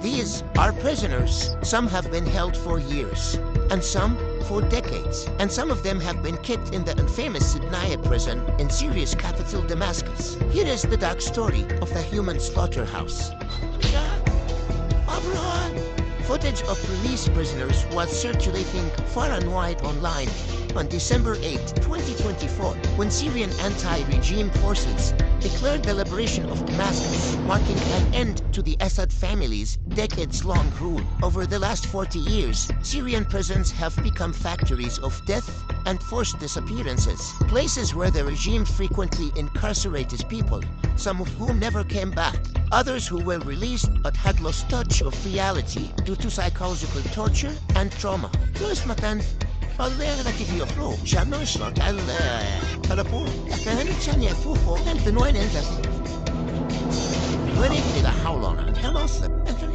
These are prisoners. Some have been held for years, and some for decades. And some of them have been kept in the infamous Sednaya prison in Syria's capital, Damascus. Here is the dark story of the human slaughterhouse. Footage of released prisoners was circulating far and wide online on December 8, 2024, when Syrian anti-regime forces declared the liberation of Damascus, marking an end to the Assad family's decades-long rule. Over the last 40 years, Syrian prisons have become factories of death and forced disappearances, places where the regime frequently incarcerated people, some of whom never came back. Others who were released but had lost touch of reality due to psychological torture and trauma. First مكان فضينا كيف يفرو شامل شلون على تلفون كان ثانية فوفو أنت وين أنت وين إذا حولنا خلاص